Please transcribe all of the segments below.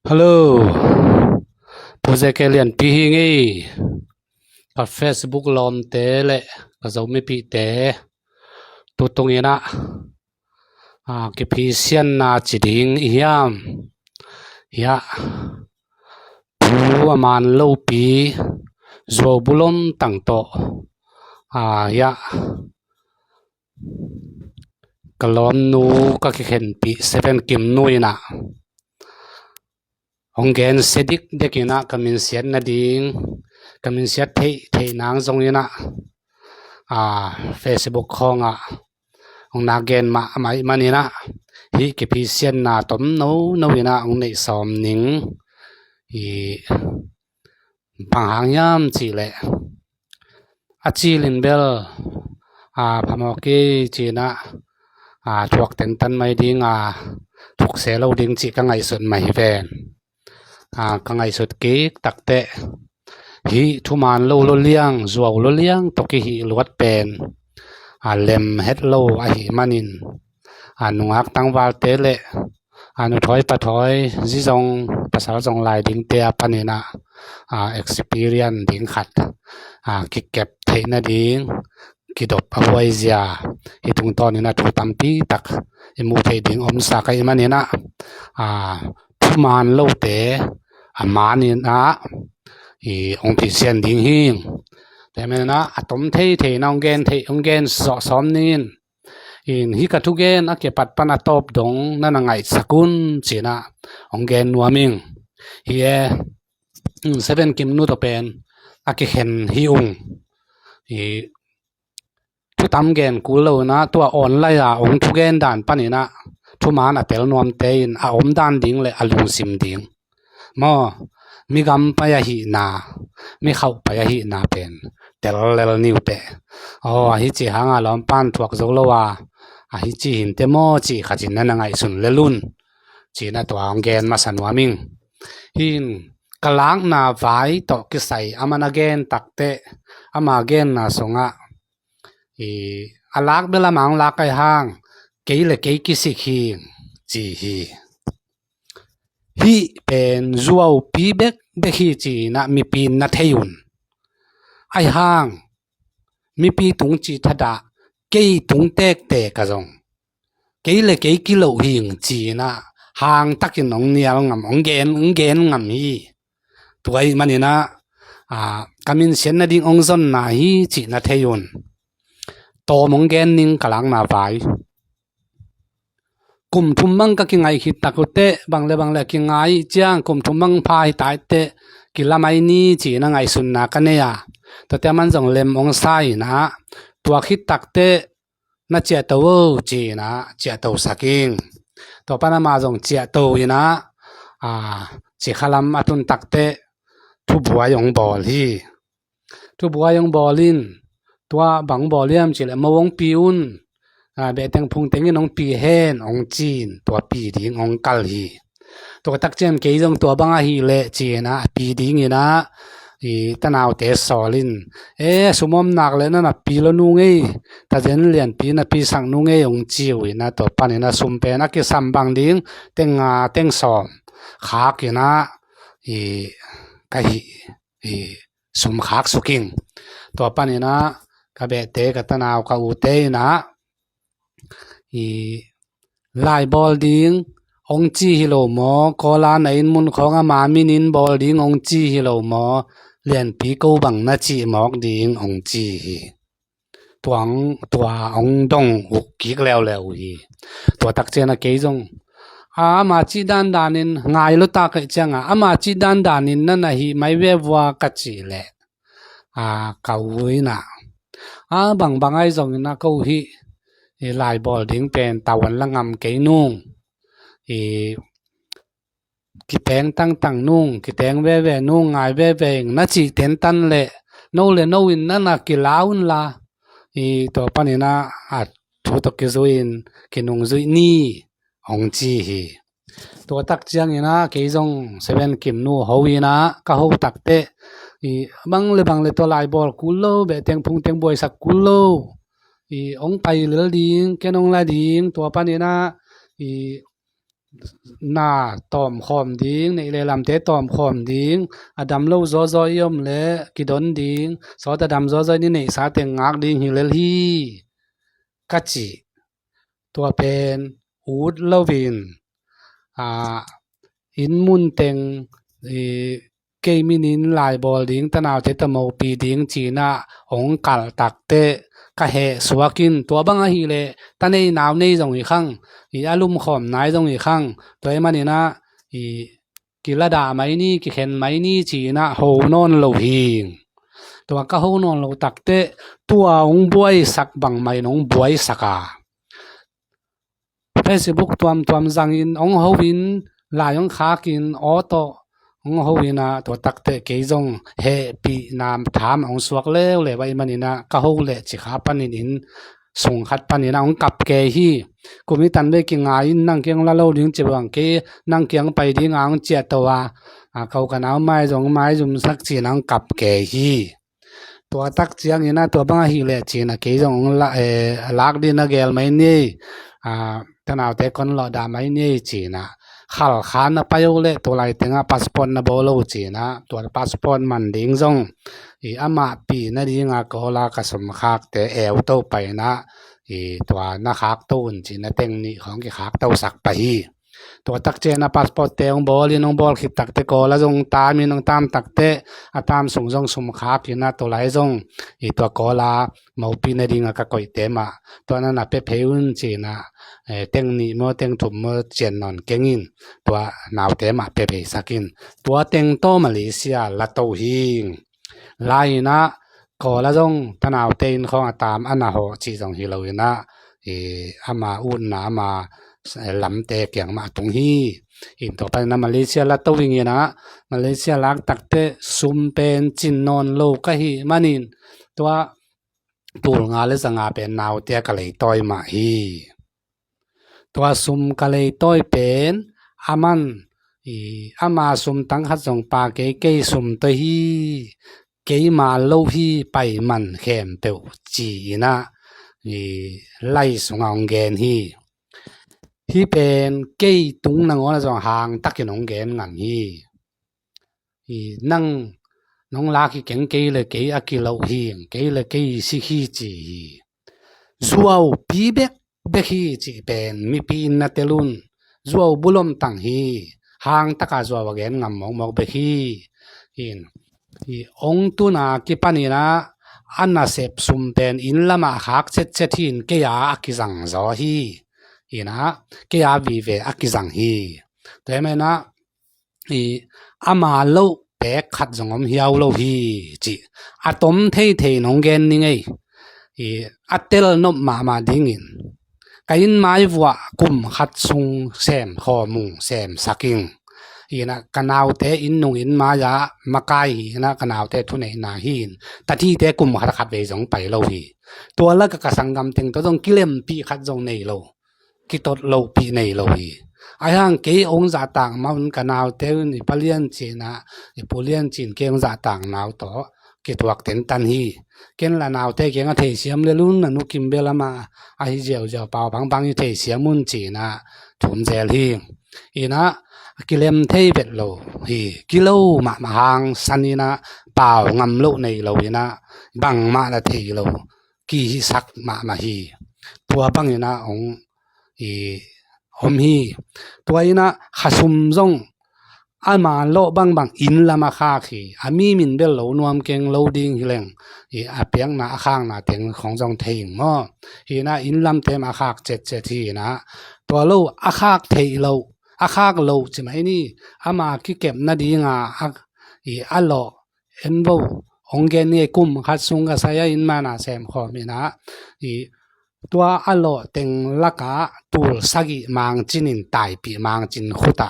Hello, Puzekelian pihingi ka Facebook lom te le ka zomi pi te tutungina ki phisian na chiding hiam ya pu aman lo pi zo bulom tang to ya kalom nu ka khen pi 7 kim nuina Honggen sedik dekina kamin siat na ding kamin siat thei nang zongina Facebook khonga ong nagen ma mai manina hi ki phisian na tom no ina ong nei som ning hi panghang yam chi le achilin bel phamoki china thuak ten tan mai ding thuk se lo ding chi ka ngai sun mai ven ka ngai sut ke takte hi thuman lo liang zuaw lo liang to ki hi luat pen lem het lo hi manin nungak tangwal te le nu thoi pa thoi ji jong pasal jong lai ding te panina experience ding khat ki kep theina ding ki dop awai zia hi tung ton ina thu tampi tak imu thei ding om sa kai manina thuman lo te amanin hi ong phisian ding hing temena atom thei nong gen so som nin in hi ka thu gen ake pat pana top dong na ngai sakun china ong gen nuaming hi 7 kim nu to pen ake hen hi hi thu tam gen kulo na tua online ong thu gen dan panina thu man atel nuam te in om dan ding le alung sim ding mo mi gam pa ya hi na mi khau pa ya hi na pen tel lel niu te hi chi hanga lom pan thuak zo lo hi chi hin te mo chi khachin na ngai sun lelun chi na to ang gen ma sanwa ming hin kalang na vai to ki sai amana gen takte ama gen na songa alak bela mang la kai hang keile ke ki sikhi chi hi pen zuaw pi bek hi chi na mi pin na theyun ai hang mi pi tung chi thada ke tung tek te ka jong ke le ke kilo hing chi na hang takin ong nial ngam ong gen ngam hi tuai manina kamin sen na ding ong zon na hi chi na theyun to mong gen ning kalang na vai kum thum mang ka ki ngai hit takute bangle ki ngai chiang kum thum mang phai tai te ki lamai ni chi na ngai sun na ka ne ya to te man jong lem ong sai na tua khit takte na che to chi na che to saking to pana ma jong che to ina chi khalam atun takte thu bua yong bol hi thu bua yong bolin tua bang boliam chi le mawong piun be teng phung teng in ong pi hen ong chin to pi ding ong kal hi to tak chen ke jong to banga hi le chi na pi ding ina tanaw te solin sumom nak le na pi lo nu nge ta jen lian pi na pi sang nu nge ong chiu ina to panina sum pe na ki sam bang ding teng som kha ki na ka hi sum khak suking to panina ka be te ka tanaw ka u te na lai bol ding ong chi hi lo mo kola na in mun khonga ma min in bol ding ong chi hi lo mo lian pi ko bang na chi mok ding ong chi hi tua ong dong uk ki leo hi tua tak chena ke jong ma chi dan in ngai lo ta ka changa ama chi dan in na na hi mai we wa ka chi le ka ui na bang ai jong na ko hi lai bol ding pen tawan langam ke nung ki teng tang nung ki teng ve nung ngai ve na chi ten tan le no in na ki laun la to panina thu to ki zuin ki nung zui ni ong chi hi to tak chiang ina ke jong 7 kim nu hoina ka ho takte bang le to lai bol kulo be teng phung teng boi sak kulo ong pai le ding kenong la ding to panina นาตอมคอมดิ้งในเลลำเตตอมคอมดิ้งอดัมโลซอซอยอมเลกิดอนดิ้งสอดอดัมซอซอยนี่ในสาเตงงักดิ้งฮิเลลีกัจจิตัวเป็นอูดลวินอินมุนเต็งเกมินินลายบอลดิ้งตะนาวเตตะโมปีดิ้งจีน่าองกัลตักเตกะเหสวกินตัวบังอะฮีเลตะในนาวในจงอีขังอีอารมณ์ขอมนายจงอีขังตัวมันนี่นะอีกิลดาไมนี่กิเข็นไมนี่จีน่าโหนอนโลหิงตัวก็โหนอนโลตักเตตัวองบวยสักบังไม่น้องบวยสักา Facebook ตัวจังอินองเฮวินลายองขากินออโต้องเฮวินะตัวตักเตะเกยจงเฮปีนามถามองสวกเลวเลยไว้มันนี่นะก็เฮเลจิขาปันนินส่งขัดปันนี่นะองกับเกยฮีกุมิตันเบกิงาอินนั่งเกียงละโลดิ้งจีบังเกนั่งเกียงไปดิ้งอ่างเจียตัวเขากันเอาไม้จงไม้จุมสักจีนังกับเกยฮีตัวตักเจียงนี่นะตัวบังฮีเลจีนะเกยจงละลักดินะเกลไม่นี่ตนาวเตคนหลอดาไม่เนี่ยจีนะขัลขานไปอยู่เลยตัวไรถึงพาสปอร์ตนะบอลูจีนะตัวพาสปอร์ตมันดิ้งซงอีอามาปีนะดิ้งก็ลากสมคักแต่เอวโตไปนะอีตัวนักขักตูนจีนะเต็งนี่ของกี่ขักโตสักไปตัวตักเจนะพาสปอร์ตเตองบอลน้องบอลคิดตักเตก็ละจงตามมีน้องตามตักเตอาตามส่งจงสมคักที่นะตัวไรจงอีตัวก็ลาเมาปีนะดิ้งก็ก่อยเตมาตัวนั้นนะเปเพยุนจีนะเต็งนี่มัวเต็งถุมมัวเจนนอนเก่งอินตัวนาวเตมาเปเพสักินตัวเต็งโตมาเลเซียละโตหิงลายนะก็ละจงตนาวเต็งของอาตามอันนะโหจีจงฮิโลวินะอามาอุ่นนะมาลำเตเกียงมาตรงฮีอินต่อไปนะมาเลเซียละโตวิงนะมาเลเซียลักตักเตซุมเป็นจินนอนโลกะฮีมันินตัวตูลงาเลสังอาเป็นนาวเตกะเลยต่อยมาฮีตัวซุมกะเลยต้อยเป็นอามันอามาซุมตั้งหัดส่งปาเกเกซุมตัวฮีเกมาโลฮีไปมันเข้มเปียวจีนะไล่สงองเกนฮีเป็นเกตุงนังว่าจะหางตักกินองเกนงันฮีนั่งน้องลากิเก่งเกเลยเกอกิโลฮีเกเลยเกสิฮีจีซัวปีเบกเบฮีจีเป็นมีปีนนาเตลุนซัวบุลมตังฮีหางตะกาซัววเกนงำมองเบฮีองตุนากิปานีนะอันน่าเสพสุมเป็นอินละมาหักเจ็ดหินเกียอากิจังซอฮีนะเกียวิเวอากิจังฮีแต่ไม่นะอามาโลเปกขัดจงอมเฮียวโลฮีจีอะตอมเทเทนองเกนนี่ไงอัตเตลนบมาดิ้งินกันไม่ว่ากุมขัดซุงเซมข้อมูเซมสักิงนะกันเอาเตอินนงอินมายามาไกนะกันเอาเตทุนเอนาหินแต่ที่เตกุมขัดขัดไปจงไปโลฮีตัวละก็กสังกรรมติงตัวต้องกิเลมปีขัดจงในโลกิตดโลปีในโลฮีไอ้ฮังเกยองศาต่างมันกันเอาเตนี่พเลียนจีนะพเลียนจีนเกยองศาต่างนาวต่อกิตวักเต็นตันฮีเกนละนาวเตเกงเทเสียมเลลุนนุกิมเบลมาไอ้เจ้าเจ้าเป่าบังอยู่เทเสียมุนจีนะทุนเจลฮีนะกิเลมเทเวตโลฮีกิโลมาหางสันนีนะเป่างำโลในโลฮีนะบังมาละเทโลกีสักมาฮีตัวบังอยู่นะองอมฮีตัวนะขัสุมจงอามาโลบังอินละมาคาขีอามีมินเบลโลนวมเกงโลดิ้งฮิเลงอาเปียงนาข้างนาเต็งของจงเทียงมั้ฮีนะอินลำเต็มอาคากเจ็ดทีนะตัวโลอาคากเทียโลอาคากโลใช่ไหมนี่อามาคิเก็บนาดีงาอาโลเอ็นโบองเกนี่กุมขัดซุงกับสายอินมานาเซมขอมีนะตัวอโลเต็งลักะตูลสกิมังจินินตายปีมังจินขุตา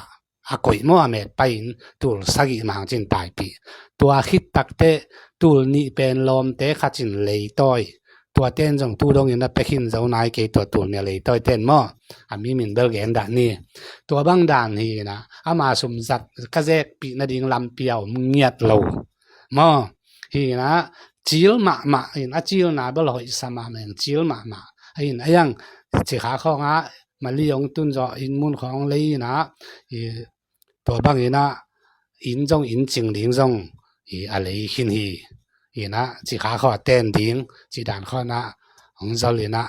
อากอยมัวเมดไปอินตูลสกิมังจินตายปีตัวคิดตักเตตูลนี่เป็นลมเตขัดจินเลยต้อยตัวเต้นจงตูดงยินไปขินเจ้านายเกตัวตูลเนี่ยเลยต้อยเต้นมั้อามีมินเบลเกนด่านนี่ตัวบางด่านนี่นะอามาสมสัตกระเจกปีนาดิงลำเปียวเงียดโลมั้ฮีนะจิลมาอินอาจิลนาเบลหอยสมาเมงจิลมาอินไอ้ยังจีขาข้อง มาลีองตุนจออินมุนของเลยนะตัวบางอีนะอินจงอินจิงลิงจงอะไรหินฮีนะจีขาข้อเต้นดิ้งจีด่านข้อนะของเจ้าเลยนะ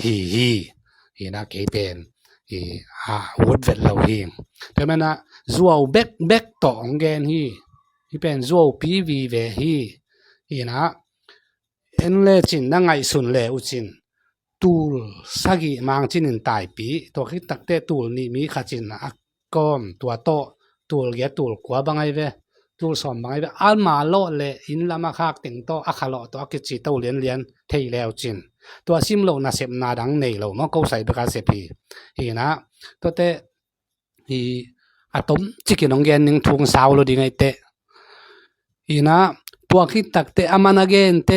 ฮีนะเกเป็นวุดเวทเราหิงแต่มันนะจัวเบกต่อของแกนฮีเป็นจัวปีวีเวฮีนะเอ็นเลจินนั่งไงสุนเลอุจินตูลสักกี่มังจินตายปีตัวคิดตักเตตูลนี่มีขจินนะก้มตัวโตตูลเกตูลกว่าบางไงเวตูลสอมบางไงเวอัลมาโลเลอินลามาคักติงโตอัคโลตัวกิจิโตเลียนเทียแล้วจินตัวซิมโลน่าเสพนาดังเนยโลมันก็ใส่ไปการเสพฮีนะตัวเตฮีอะตอมจิกินองเกนนึงทุ่งสาวโลดีไงเตฮีนะตัวคิดตักเตอามานาเกนเต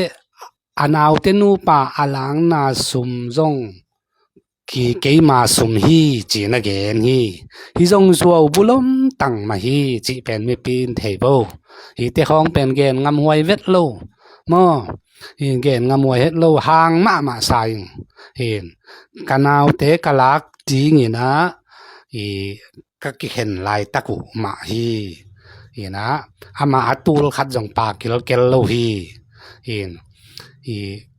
anau te nu pa alang na sum zong ki ke ma sum hi chi na gen hi zong zuaw bulom tang ma hi chi pen mi pin thei bo hi te khong pen gen ngam huai vet lo mo hi gen ngam huai het lo hang ma sai hin kanau te kalak ti ngi na hi ka ki hen lai taku ma hi na ama atul khat jong pa kel lo hin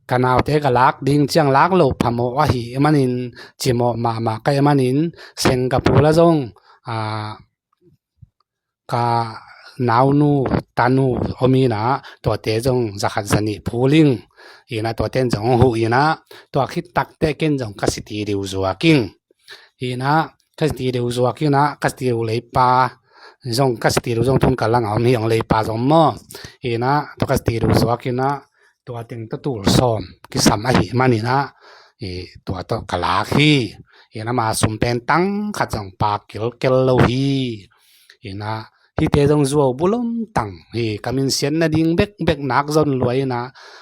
kanau te kalak ding chiang lak lo phamo a hi manin chimo ma kai manin singapore la jong ka naunu tanu omina to te jong zakhat zani phuling ina to ten jong hu ina to khit tak te ken jong kasiti riu zuwa king ina kasiti riu zuwa king na kasiti riu lei pa jong kasiti riu jong thung kalang am hi ong lei pa jong mo ina to kasiti riu zuwa king naตัวเต็งตัวซ้อมกิสามาหิมันนี่นะตัวกะลาฮีนะมาสุ่มเป็นตั้งขัดจังปากเกลโลฮีนะที่เตจงจัวบุลมตั้งกำมินเสียนนะดิ้งเบกนักจนรวยนะ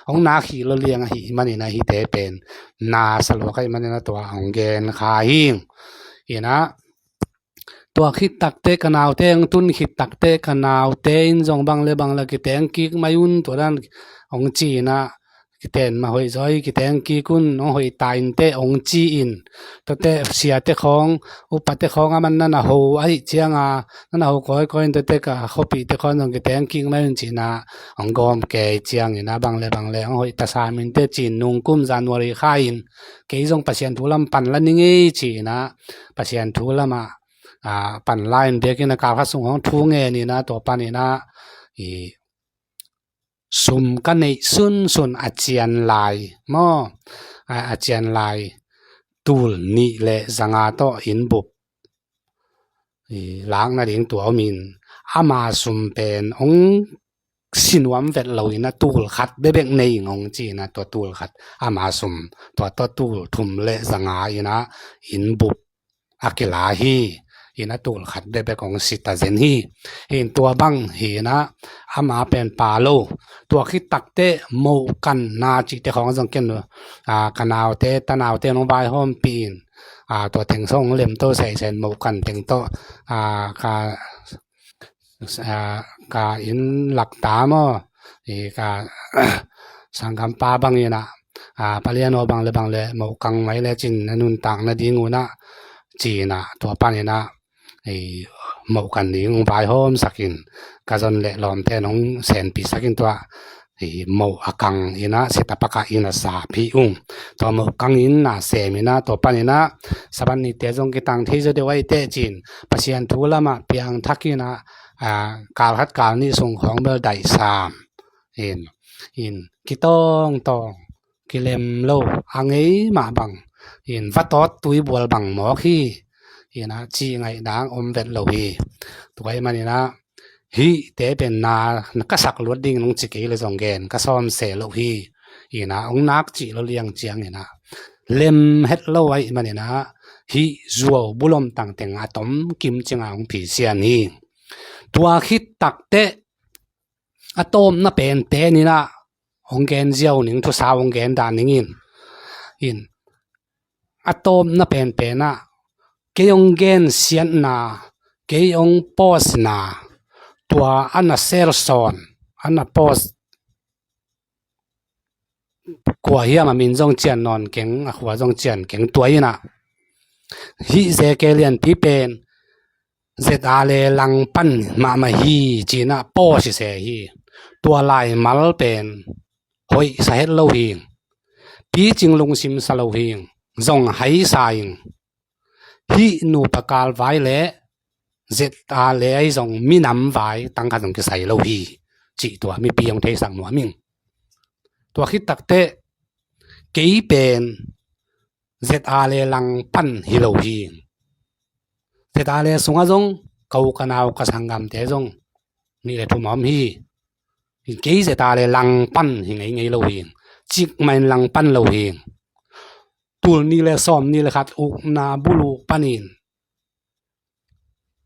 องนักฮีโลเลียงฮีมันนี่นะที่เตเป็นนาสโลกมันนี่นะตัวองเกนขาหิงนะตัวคิดตักเตะกันเอาเตงตุนคิดตักเตะกันเอาเตงจงบังเลยกิเตงกิกมายุนตัวนั้นองจีนะกิเตนมาหอยจอยกิเตงกิกุนน้องหอยตายเตะองจีอินตัวเตะเสียเตะของอุปเตะของมันนั่นนะหัวไอเจียงนั่นนะหัวก้อยตัวเตะกะเขาปีเตะของน้องกิเตงกิกมายุนจีนะองกอมเกยเจียงนะบังเลยองหอยตาสามินเตะจีนนุ่งกุมจานวรีข้าอินเกยจงปัศยันทุลำปันละนิ่งจีนะปัศยันทุลำมาปันไลน์เด็กนะการพัสดุของทุ่งเงินนี่นะตัวปันนี่นะซุ่มกันในซุนอาเจียนไลมออาเจียนไลตูลนี่แหละสังอาโตอินบุบล้างนั่นเองตัวมินอามาซุ่มเป็นองสินวัมเวทเราอินะตูลขัดเบบกในองจีนะตัวตูลขัดอามาซุ่มตัวตูลทุ่มเละสังอาอินะอินบุบอากิลาฮีนะตูลขัดได้ไปของสิตาเซนฮีเห็นตัวบังเห็นนะอามาเป็นปาโลตัวคิดตักเตะโมกันนาจิตของสังเกตกันาวเตะตะนาวเตะน้องใบหอมปีนตัวเต็งส่งเล่มโตใส่เซนโมกันเต็งโตกาอินหลักตามกาสังคมปาบังยีนะปะเลียนโอบังเลยโมกังไว้เลยจินนุนต่างนะดีงูนะจีนะตัวปันยีนะหมู่กันนี้งไปหอมสักินกาจนเละลอมเทนงเซนปีสักินตัวหมู่อากังอินะเสตปากอินะสาพิอุงตัวหมู่กังอินะเซมินะตัวปันอินะสับันนิเตจงกิตังที่จะได้ไว้เตจินปัศยันทุลมาเปียงทักินะการคัดการนี้ส่งของเบอร์ใดสามอินกิตองกิเลมโลอังเอมาบังวัดตอดตุยบัวบังหมอขี้นะจีไงดังเวทโลฮีตัวไอ้มันนะฮีเตเป็นนาก็สักลวดดิ้งน้องจิกเลยสองแกนก็ซ้อมเสโลฮีนะองนักจีเราเลี้ยงเจียงนะเล่มเฮ็ดโลไอ้มันนะฮีจัวบุลมต่างแต่งอาตมกิมจิงองผีเสียนี่ตัวคิดตักเตอะตอมน่ะเป็นเตนี่นะองแกนเจียวหนิงทุสาวองแกนดานนิงอินอะตอมน่ะเป็นนะเกยองเกนเสียนนาเกยองโพสนาตัวอันน่ะเซลซอนอันน่ะโพสกว่าเฮียมามินจงเจียนนอนเก่งหัวจงเจียนเก่งตัวยีน่ะ hi zekelian pi pen zeta le lang pan ma hi china po si se hi tua lai mal pen hoi sa het lo hi pi ching lung sim sa lo hi zong hai sa ing hi nu pakal vai le zeta le ai zong mi nam vai tang kha zong ke sai lo hi chỉ tua mi pi yong the sang no ming tua khit tak te kei pen zeta le lang pan hi lo hi zeta le sunga zong kau kanao ka sangam te zong ni le thum om hi kei zeta le lang pan hi ngai lo hi chik main lang pan lo hi tul ni le som ni le khat u na bulu panin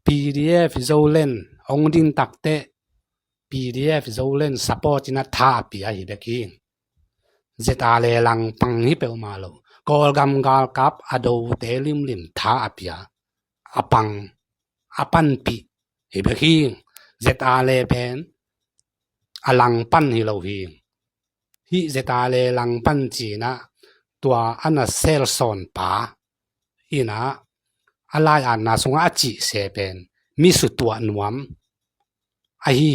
pdf zolen ong din takte pdf zolen support na tha pia hi beki zeta le lang pang hi pe ma lo kol gam gal kap ado te lim lim tha apia apang apan pi hi beki zeta le pen alang pan hi lo hi zeta le lang pan chi na tua ana sel son pa ina alai an na sunga chi se pen mi su tua nuam a hi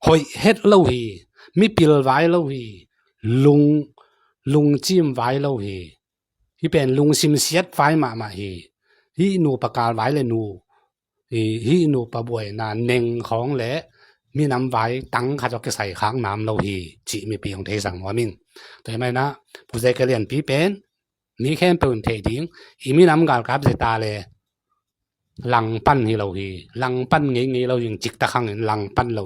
hoi het lo hi mi pil vai lo hi lung chim vai lo hi pen lung sim siat vai ma hi nu pakal vai le nu hi nu pa buai na neng khong le mi nam vai tang kha jo ke sai khang nam lo hi chi mi pi hong the sang wa ming toi mai na pu ze ke lian pi pen ni khen pun the ding i mi nam gal kap ze ta le lang pan hi lo hi lang pan ngi lo yin chik ta khang lang pan lo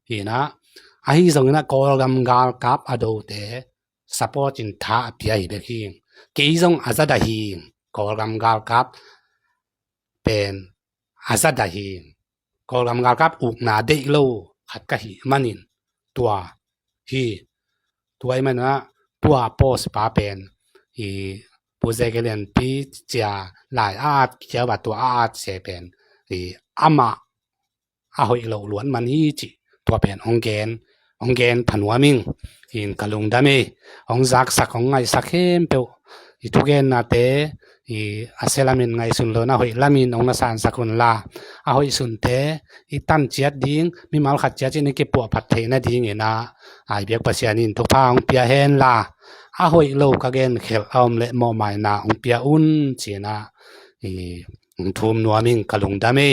hi na a hi zong na kol gam gal kap ado te support in tha pia hi be hi ke zong azada hi kol gam gal kap pen azada hi kol gam gal kap uk na de lo khat ka hi manin tua hi tuai man na tua post pa pen hi pu ze ke lian pi chia lai at kia ba tua at se pen hi ama a hoi lo luan man hi chi tua pen ong gen phanwa ming in kalung dame ong zak sak ong ngai sak hem pe i tu gen na te i aselamin ngai sun lo na hoi lamin ong na san sakun la a hoi sun te i tan chiat ding mi mal khat chia chin ke pu phat the na ding ena ai bek pasianin to pa ong pia hen la a hoi lo ka gen khel om le mo mai na ong pia un china i thum nuaming kalung dame